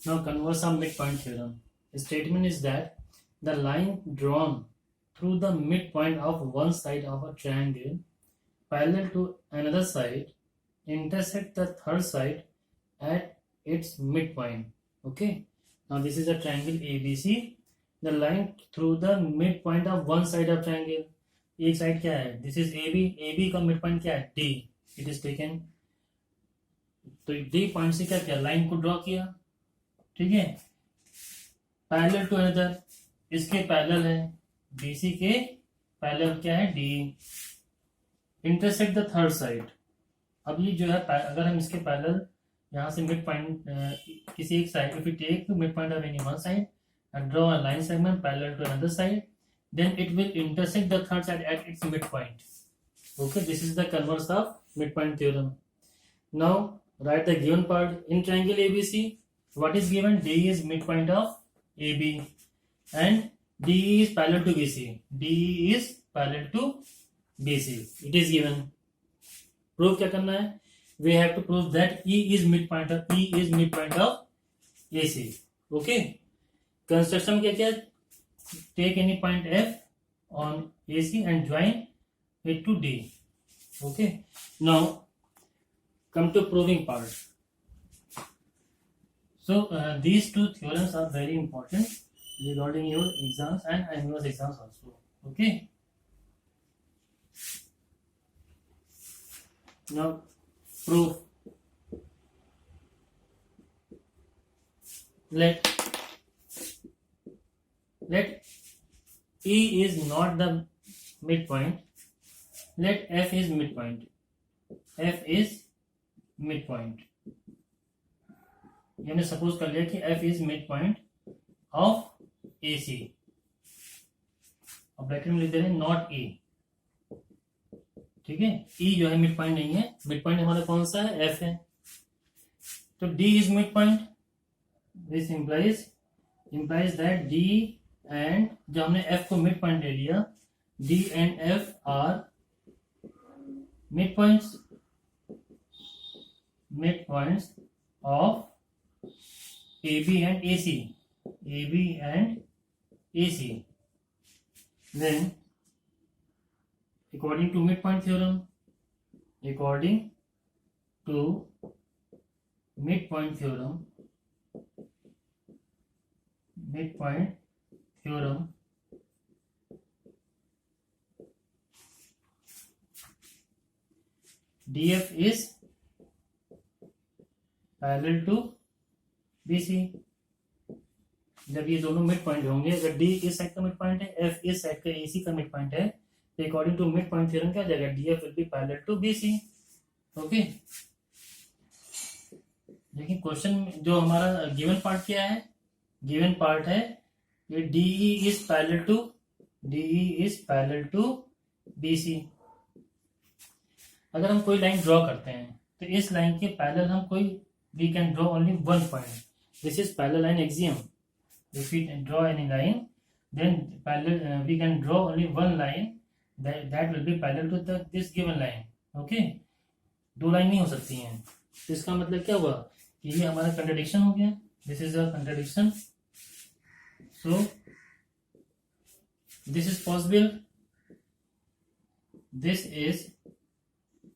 Now converse of midpoint theorem. The statement is that the line drawn through the midpoint of one side of a triangle parallel to another side intersect the third side at its midpoint. Okay. Now this is a triangle ABC. The line through the midpoint of one side of triangle. एक side क्या है? This is AB. AB का midpoint क्या है? D. It is taken. तो D point से क्या किया? लाइन को ड्रॉ किया. ठीक है. पैरेलल टू अनदर, इसके पैरेलल है. BC के पैरेलल क्या है? D. Intersect the third side. अब ये जो है, अगर हम इसके पैरेलल यहाँ से मिड पॉइंट किसी एक side, if you take mid point of any one side and draw a line segment parallel to another side, then it will intersect the third side at its midpoint. Okay, this is the converse of midpoint theorem. Now write the given part. In triangle ABC, what is given? D is midpoint of AB and DE is parallel to BC. DE is parallel to BC. It is given. Prove क्या करना है? We have to prove that E is midpoint of AC. Okay. Construction क्या क्या? Take any point F on AC and join it to D. Okay. Now come to proving part. So these two theorems are very important regarding your exams and annual exams also. Okay. Now proof. Let E is not the midpoint. Let F is midpoint. F is midpoint. ये हमने suppose कर लिया कि F is midpoint of AC. अब bracket में लिख दे रहे हैं नॉट E. ठीक है. E जो है midpoint नहीं है. midpoint हमारा कौन सा है? F है. तो D is midpoint. This implies that D and जब हमने F को मिड पॉइंट ले लिया, D and F are mid points of AB and AC. Then according to midpoint theorem, midpoint theorem, DF is parallel to BC. जब ये दोनों mid point होंगे, अगर D इस साइड का मिड पॉइंट है, F इस साइड का AC का मिड पॉइंट है, तो according to mid point theorem क्या हो जाएगा? DF will be parallel to BC. Okay. लेकिन क्वेश्चन जो हमारा गिवन पार्ट क्या है? गिवन पार्ट है ये DE is parallel to BC. अगर हम कोई लाइन ड्रॉ करते हैं तो इस लाइन के पैरेलल हम we can draw only one point. This is parallel line axiom. If we draw any line, then parallel we can draw only one line that will be parallel to this given line. Okay, दो line नहीं हो सकती हैं. तो इसका मतलब क्या हुआ कि ये हमारा कंट्राडिक्शन हो गया. This is a contradiction. So this is possible. This is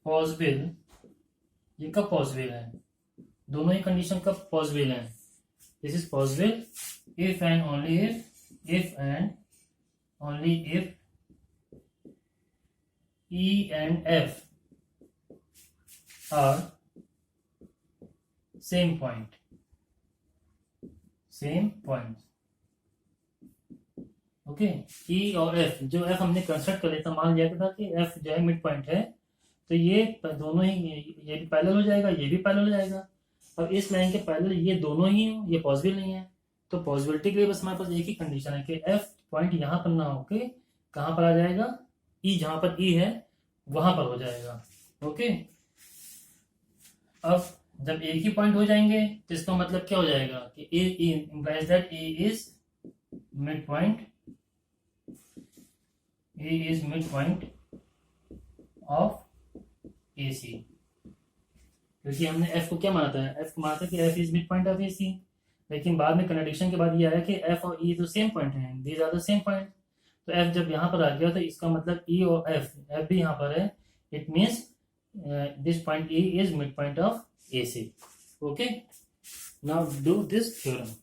possible. ये कब पॉसिबल है? दोनों ही कंडीशन कब पॉसिबल है? This is possible if and only if E and F are same point. Okay. E और F, जो F हमने construct कर लिया था, मान लिया था कि F जो है मिड पॉइंट है, तो ये दोनों ही, ये भी पैरेलल हो जाएगा, ये भी पैरेलल हो जाएगा. अब इस लाइन के पैरेलल ये दोनों ही हो, ये पॉसिबल नहीं है. तो पॉसिबिलिटी के लिए बस हमारे पास एक ही कंडीशन है कि F पॉइंट यहां पर ना होके कहां पर आ जाएगा? E, जहां पर E है वहां पर हो जाएगा. ओके. अब जब एक ही पॉइंट हो जाएंगे तो इसका मतलब क्या हो जाएगा कि E implies that E is midpoint of AC. क्योंकि हमने F को क्या माना था? F को माना था कि F is midpoint of AC. लेकिन बाद में कंट्राडिक्शन के बाद ये आया कि एफ और ई तो सेम पॉइंट हैं, these are the same point. तो एफ जब यहाँ पर आ गया तो इसका मतलब ई और एफ भी यहाँ पर है, it means this point E is mid point of A C. Okay, now do this theorem.